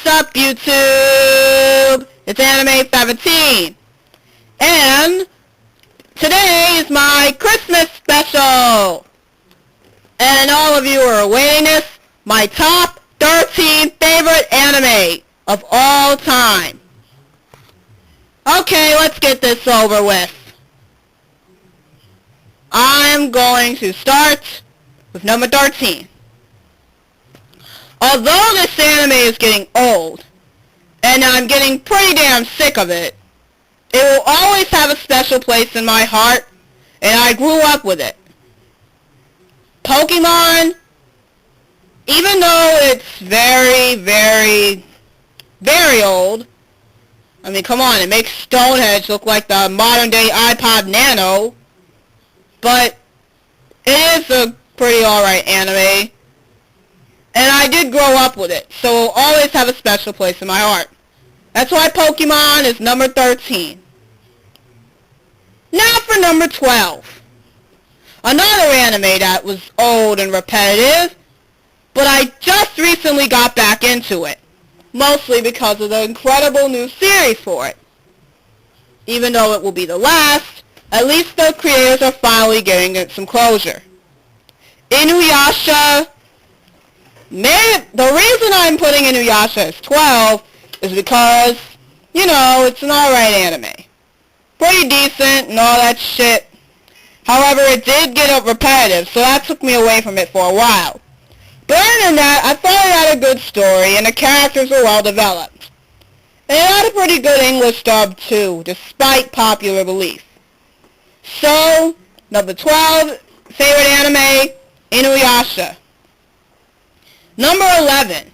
What's up, YouTube? It's Animefighter17, and today is my Christmas special. And all of you are awaiting this, my top 13 favorite anime of all time. Okay, let's get this over with. I'm going to start with number 13. Although this anime is getting old, and I'm getting pretty damn sick of it, it will always have a special place in my heart, and I grew up with it. Pokemon, even though it's very, very, very old, I mean, come on, it makes Stonehenge look like the modern-day iPod Nano, but it is a pretty alright anime. And I did grow up with it, so it will always have a special place in my heart. That's why Pokemon is number 13. Now for number 12. Another anime that was old and repetitive, but I just recently got back into it. Mostly because of the incredible new series for it. Even though it will be the last, at least the creators are finally getting it some closure. Inuyasha. The reason I'm putting Inuyasha as 12 is because, you know, it's an alright anime. Pretty decent and all that shit. However, it did get repetitive, so that took me away from it for a while. But other than that, I thought it had a good story and the characters were well developed. And it had a pretty good English dub too, despite popular belief. So, number 12, favorite anime, Inuyasha. Number 11.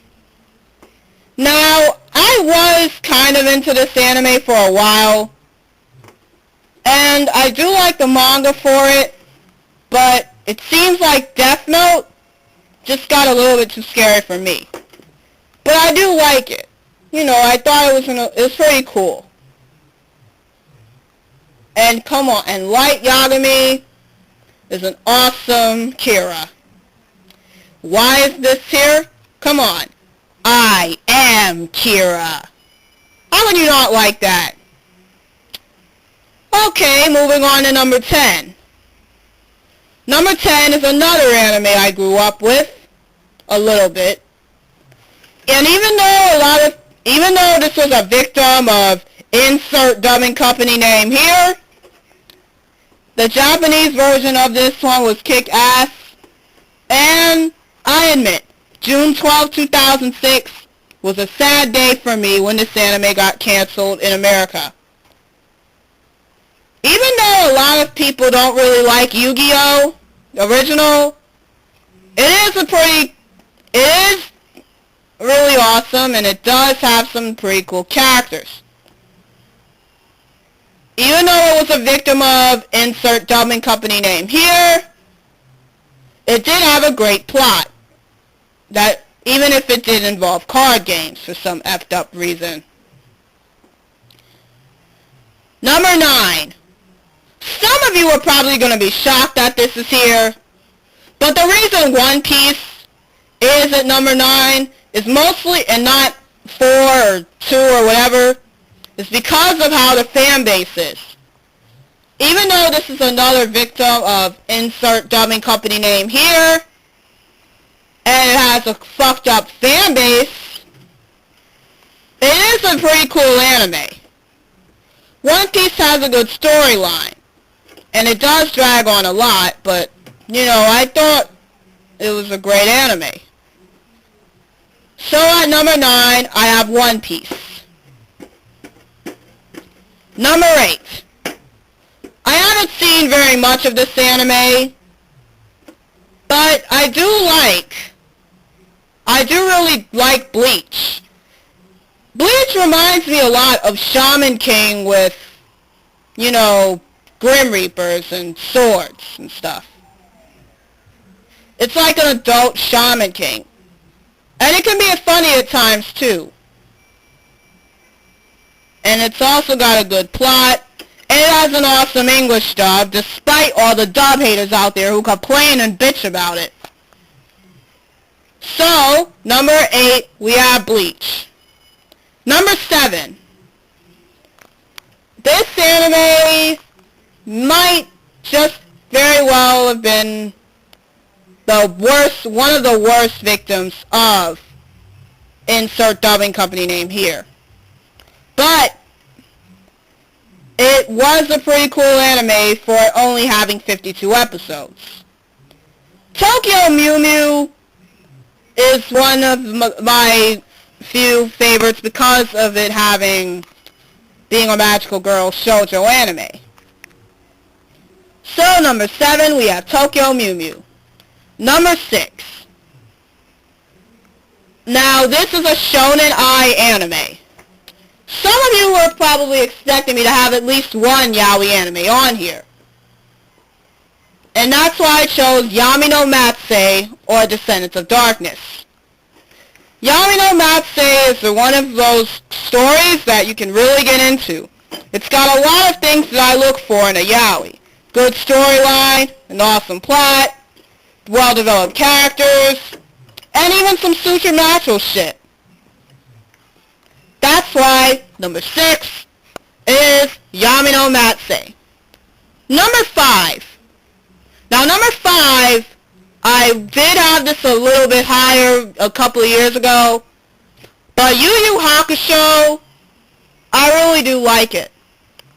Now, I was kind of into this anime for a while, and I do like the manga for it, but it seems like Death Note just got a little bit too scary for me. But I do like it. You know, I thought it was pretty cool. And come on, and Light Yagami is an awesome Kira. Why is this here? Come on. I am Kira. How would you not like that? Okay, moving on to number 10. Number 10 is another anime I grew up with. A little bit. And even though this was a victim of insert dubbing company name here, the Japanese version of this one was kick-ass. And I admit, June 12, 2006 was a sad day for me when this anime got canceled in America. Even though a lot of people don't really like Yu-Gi-Oh! Original, it is really awesome, and it does have some pretty cool characters. Even though it was a victim of insert dubbing company name here, it did have a great plot. That even if it did involve card games for some effed up reason. Number 9. Some of you are probably going to be shocked that this is here, but the reason One Piece is at number 9 is mostly, and not 4 or 2 or whatever, is because of how the fan base is. Even though this is another victim of insert dubbing company name here, and it has a fucked up fan base, it is a pretty cool anime. One Piece has a good storyline, and it does drag on a lot, but, you know, I thought it was a great anime. So at number 9, I have One Piece. Number 8. I haven't seen very much of this anime, but I do really like Bleach. Bleach reminds me a lot of Shaman King with, you know, Grim Reapers and swords and stuff. It's like an adult Shaman King. And it can be funny at times too. And it's also got a good plot. And it has an awesome English dub, despite all the dub haters out there who complain and bitch about it. So, number 8, we have Bleach. Number 7. This anime might just very well have been one of the worst victims of insert dubbing company name here. But it was a pretty cool anime for only having 52 episodes. Tokyo Mew Mew is one of my few favorites because of it being a magical girl shoujo anime. So number 7, we have Tokyo Mew Mew. Number 6. Now this is a shonen ai anime. Some of you were probably expecting me to have at least one yaoi anime on here. And that's why I chose Yami no Nomatsuei, or Descendants of Darkness. Yami no Nomatsuei is one of those stories that you can really get into. It's got a lot of things that I look for in a yaoi. Good storyline, an awesome plot, well-developed characters, and even some supernatural shit. That's why number 6 is Yami no Nomatsuei. Number 5. Now number 5, I did have this a little bit higher a couple of years ago, but Yu Hakusho, I really do like it.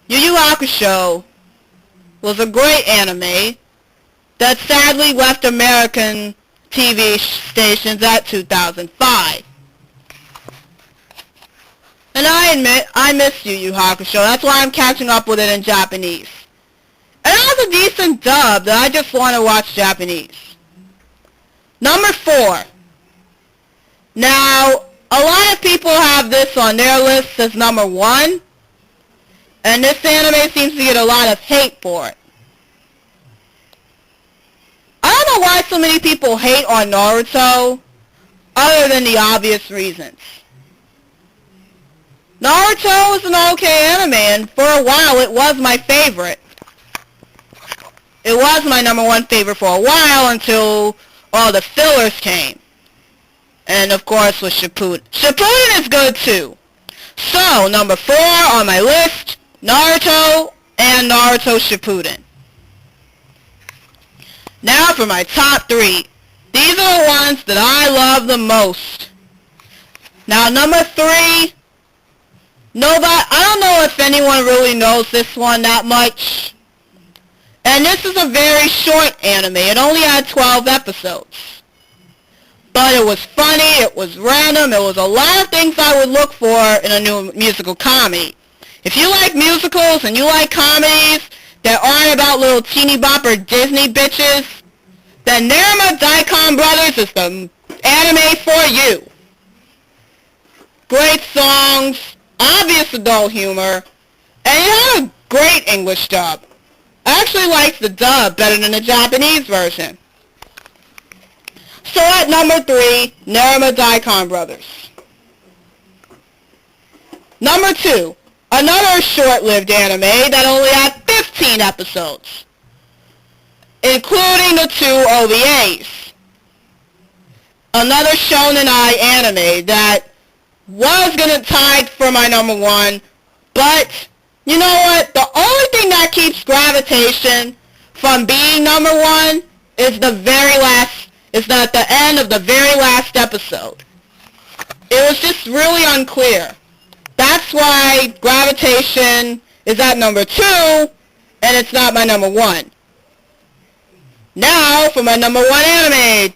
Yu Hakusho was a great anime that sadly left American TV stations at 2005. And I admit, I miss Yu Hakusho. That's why I'm catching up with it in Japanese. And it has a decent dub that I just want to watch Japanese. Number 4. Now, a lot of people have this on their list as number 1. And this anime seems to get a lot of hate for it. I don't know why so many people hate on Naruto, other than the obvious reasons. Naruto is an okay anime, and for a while it was my favorite. It was my number 1 favorite for a while until all the fillers came. And of course with Shippuden. Shippuden is good too. So, number 4 on my list, Naruto and Naruto Shippuden. Now for my top 3. These are the ones that I love the most. Now number 3, I don't know if anyone really knows this one that much. And this is a very short anime. It only had 12 episodes. But it was funny, it was random, it was a lot of things I would look for in a new musical comedy. If you like musicals and you like comedies that aren't about little teeny bopper Disney bitches, then Nerima Daikon Brothers is the anime for you. Great songs, obvious adult humor, and it had a great English dub. I actually liked the dub better than the Japanese version. So at number 3, Nerima Daikon Brothers. Number 2, another short-lived anime that only had 15 episodes, including the 2 OVAs. Another shonen ai anime that was going to tie for my number 1, but you know what? The only thing that keeps Gravitation from being number 1 is at the end of the very last episode. It was just really unclear. That's why Gravitation is at number 2, and it's not my number 1. Now for my number 1 anime.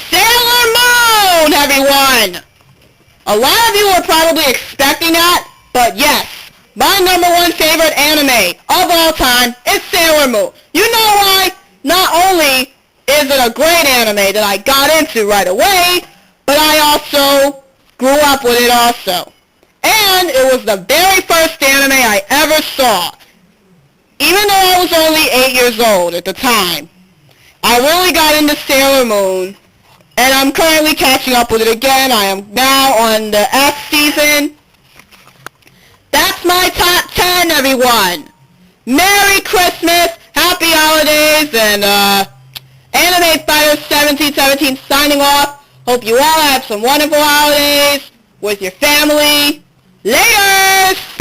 Sailor Moon, everyone! A lot of you are probably expecting that, but yes, my number 1 favorite anime of all time is Sailor Moon. You know why? Not only is it a great anime that I got into right away, but I also grew up with it also. And it was the very first anime I ever saw. Even though I was only 8 years old at the time, I really got into Sailor Moon, and I'm currently catching up with it again. I am now on the F season. That's my top 10, everyone. Merry Christmas, Happy Holidays, and Animefighter1717 signing off. Hope you all have some wonderful holidays with your family. Laters!